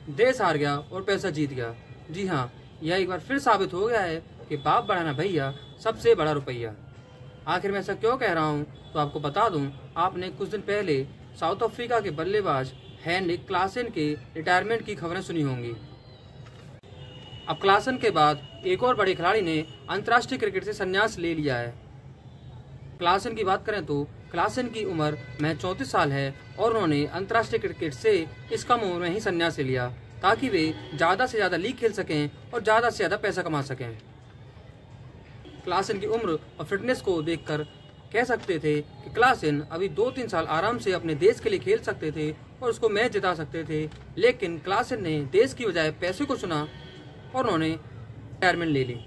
देश हार गया और पैसा जीत गया। जी हाँ, यह एक बार फिर साबित हो गया है कि बाप बढ़ाना भैया सबसे बड़ा रुपया। आखिर मैं ऐसा क्यों कह रहा हूँ तो आपको बता दूं, आपने कुछ दिन पहले साउथ अफ्रीका के बल्लेबाज हेनरिक क्लासेन के रिटायरमेंट की खबरें सुनी होंगी। अब क्लासेन के बाद एक और बड़े खिलाड़ी ने अंतर्राष्ट्रीय क्रिकेट से संन्यास ले लिया है। क्लासेन की बात करें तो क्लासेन की उम्र महज 34 साल है और उन्होंने अंतर्राष्ट्रीय क्रिकेट से इस कम उम्र में ही संन्यास ले लिया ताकि वे ज्यादा से ज्यादा लीग खेल सकें और ज्यादा से ज्यादा पैसा कमा सकें। क्लासेन की उम्र और फिटनेस को देखकर कह सकते थे कि क्लासेन अभी 2-3 साल आराम से अपने देश के लिए खेल सकते थे और उसको मैच जिता सकते थे, लेकिन क्लासेन ने देश की बजाय पैसे को चुना और उन्होंने रिटायरमेंट ले ली।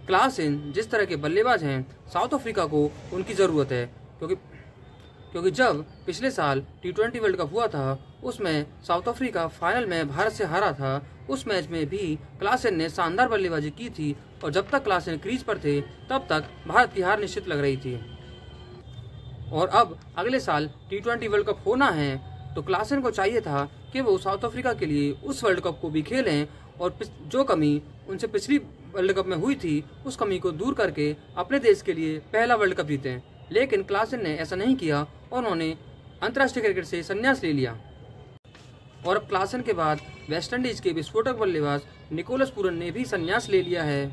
क्लासेन जिस तरह के बल्लेबाज हैं, साउथ अफ्रीका को उनकी ज़रूरत है क्योंकि जब पिछले साल T20 वर्ल्ड कप हुआ था उसमें साउथ अफ्रीका फाइनल में भारत से हारा था। उस मैच में भी क्लासेन ने शानदार बल्लेबाजी की थी और जब तक क्लासेन क्रीज पर थे तब तक भारत की हार निश्चित लग रही थी। और अब अगले साल T20 वर्ल्ड कप होना है तो क्लासेन को चाहिए था कि वो साउथ अफ्रीका के लिए उस वर्ल्ड कप को भी खेलें और जो कमी उनसे पिछली वर्ल्ड कप में हुई थी उस कमी को दूर करके अपने देश के लिए पहला वर्ल्ड कप जीतें। लेकिन क्लासेन ने ऐसा नहीं किया और उन्होंने अंतर्राष्ट्रीय क्रिकेट से संन्यास ले लिया। और अब क्लासेन के बाद वेस्टइंडीज के विस्फोटक बल्लेबाज निकोलस पूरन ने भी संन्यास ले लिया है।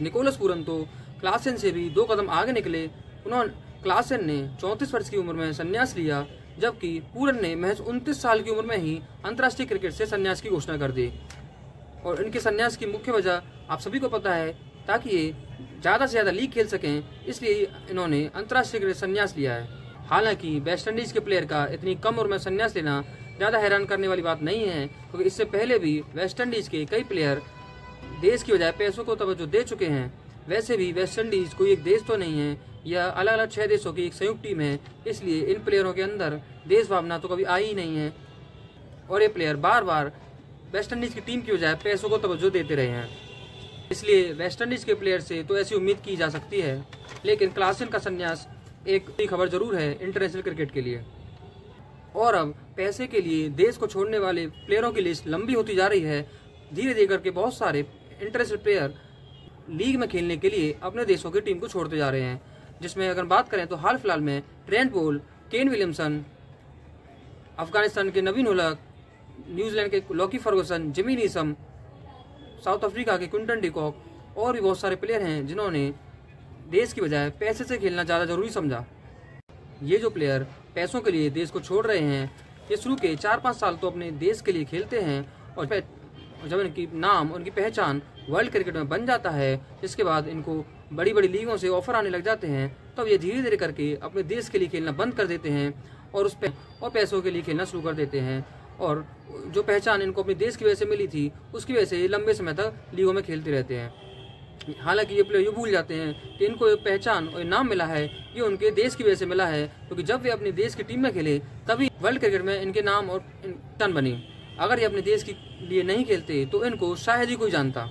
निकोलस पूरन तो क्लासेन से भी 2 कदम आगे निकले। क्लासेन ने 34 वर्ष की उम्र में संन्यास लिया, जबकि पूरन ने महज 29 साल की उम्र में ही अंतर्राष्ट्रीय क्रिकेट से संन्यास की घोषणा कर दी। और इनके संन्यास की मुख्य वजह आप सभी को पता है, ताकि ये ज़्यादा से ज़्यादा लीग खेल सकें, इसलिए इन्होंने अंतर्राष्ट्रीय क्रिकेट से संन्यास लिया है। हालांकि वेस्टइंडीज के प्लेयर का इतनी कम उम्र में संन्यास लेना ज़्यादा हैरान करने वाली बात नहीं है, क्योंकि इससे पहले भी वेस्टइंडीज के कई प्लेयर देश की बजाय पैसों को तवज्जो दे चुके हैं। वैसे भी वेस्टइंडीज कोई एक देश तो नहीं है, यह अलग अलग 6 देशों की एक संयुक्त टीम है, इसलिए इन प्लेयरों के अंदर देश भावना तो कभी आई ही नहीं है। और ये प्लेयर बार बार वेस्टइंडीज की टीम की बजाय पैसों को तवज्जो देते रहे हैं, इसलिए वेस्टइंडीज के प्लेयर से तो ऐसी उम्मीद की जा सकती है। लेकिन क्लासेन का संन्यास एक खबर जरूर है इंटरनेशनल क्रिकेट के लिए। और अब पैसे के लिए देश को छोड़ने वाले प्लेयरों की लिस्ट लंबी होती जा रही है। धीरे धीरे करके बहुत सारे इंटरनेशनल प्लेयर लीग में खेलने के लिए अपने देशों की टीम को छोड़ते जा रहे हैं, जिसमें अगर बात करें तो हाल फिलहाल में Trent Boult, Kane Williamson, Afghanistan के नवीन उलहक, न्यूजीलैंड के Lockie Ferguson, Jimmy Neesham, South Africa के क्विंटन डिकॉक और भी बहुत सारे प्लेयर हैं जिन्होंने देश की बजाय पैसे से खेलना ज़्यादा जरूरी समझा। ये जो प्लेयर पैसों के लिए देश को छोड़ रहे हैं, ये शुरू के 4-5 साल तो अपने देश के लिए खेलते हैं और जब इनकी नाम, उनकी पहचान वर्ल्ड क्रिकेट में बन जाता है, जिसके बाद इनको बड़ी बड़ी लीगों से ऑफर आने लग जाते हैं, तब ये धीरे धीरे करके अपने देश के लिए खेलना बंद कर देते हैं और पैसों के लिए खेलना शुरू कर देते हैं। और जो पहचान इनको अपने देश की वजह से मिली थी, उसकी वजह से ये लंबे समय तक लीगों में खेलते रहते हैं। हालांकि ये प्लेयर ये भूल जाते हैं कि इनको पहचान और नाम मिला है, ये उनके देश की वजह से मिला है, क्योंकि जब वे अपने देश की टीम में खेले तभी वर्ल्ड क्रिकेट में इनके नाम और पहचान बनी। अगर ये अपने देश के लिए नहीं खेलते तो इनको शायद ही कोई जानता।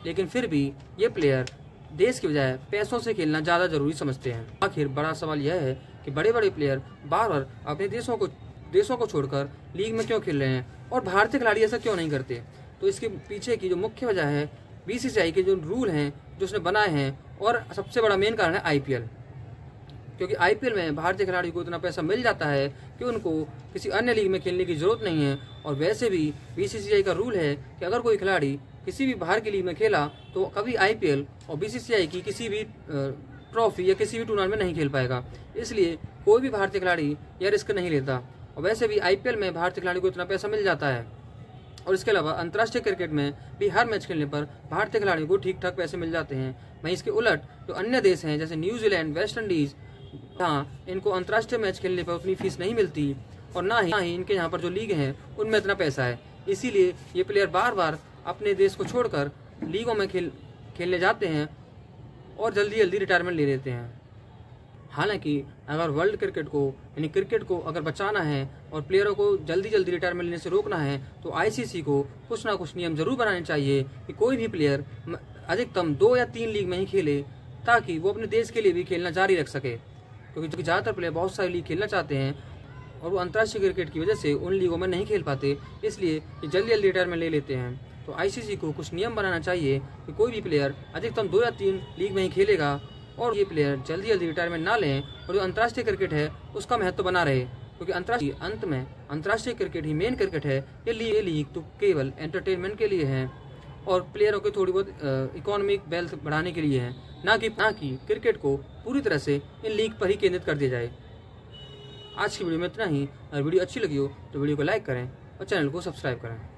लेकिन फिर भी ये प्लेयर देश की बजाय पैसों से खेलना ज़्यादा जरूरी समझते हैं। आखिर बड़ा सवाल यह है कि बड़े बड़े प्लेयर बार बार अपने देशों को छोड़कर लीग में क्यों खेल रहे हैं और भारतीय खिलाड़ी ऐसा क्यों नहीं करते। तो इसके पीछे की जो मुख्य वजह है BCCI के जो रूल हैं जो उसने बनाए हैं, और सबसे बड़ा मेन कारण है IPL। क्योंकि IPL में भारतीय खिलाड़ी को इतना पैसा मिल जाता है कि उनको किसी अन्य लीग में खेलने की जरूरत नहीं है। और वैसे भी BCCI का रूल है कि अगर कोई खिलाड़ी किसी भी बाहर की लीग में खेला तो कभी IPL और BCCI की किसी भी ट्रॉफी या किसी भी टूर्नामेंट में नहीं खेल पाएगा। इसलिए कोई भी भारतीय खिलाड़ी यह रिस्क नहीं लेता। और वैसे भी IPL में भारतीय खिलाड़ी को इतना पैसा मिल जाता है, और इसके अलावा अंतर्राष्ट्रीय क्रिकेट में भी हर मैच खेलने पर भारतीय खिलाड़ियों को ठीक ठाक पैसे मिल जाते हैं। वहीं इसके उलट जो अन्य देश हैं जैसे न्यूजीलैंड, वेस्ट इंडीज, जहाँ इनको अंतर्राष्ट्रीय मैच खेलने पर उतनी फीस नहीं मिलती और ना ही इनके यहाँ पर जो लीग हैं उनमें इतना पैसा है। इसीलिए ये प्लेयर बार बार अपने देश को छोड़कर लीगों में खेलने जाते हैं और जल्दी जल्दी रिटायरमेंट ले लेते हैं। हालांकि अगर वर्ल्ड क्रिकेट को यानी क्रिकेट को अगर बचाना है और प्लेयरों को जल्दी जल्दी रिटायरमेंट लेने से रोकना है तो ICC को कुछ ना कुछ नियम जरूर बनाने चाहिए कि कोई भी प्लेयर अधिकतम 2 या 3 लीग में ही खेले, ताकि वो अपने देश के लिए भी खेलना जारी रख सके। क्योंकि ज़्यादातर प्लेयर बहुत सारी लीग खेलना चाहते हैं और वो अंतर्राष्ट्रीय क्रिकेट की वजह से उन लीगों में नहीं खेल पाते, इसलिए ये जल्दी जल्दी रिटायरमेंट ले लेते हैं। तो आईसीसी को कुछ नियम बनाना चाहिए कि कोई भी प्लेयर अधिकतम 2 या 3 लीग में ही खेलेगा और ये प्लेयर जल्दी जल्दी रिटायरमेंट ना लें और जो अंतर्राष्ट्रीय क्रिकेट है उसका महत्व बना रहे, क्योंकि अंतर्राष्ट्रीय क्रिकेट ही मेन क्रिकेट है। ये लीग तो केवल एंटरटेनमेंट के लिए है और प्लेयरों की थोड़ी बहुत इकोनॉमिक वेल्थ बढ़ाने के लिए है, ना कि क्रिकेट को पूरी तरह से इन लीग पर ही केंद्रित कर दिया जाए। आज की वीडियो में इतना ही। अगर वीडियो अच्छी लगी हो तो वीडियो को लाइक करें और चैनल को सब्सक्राइब करें।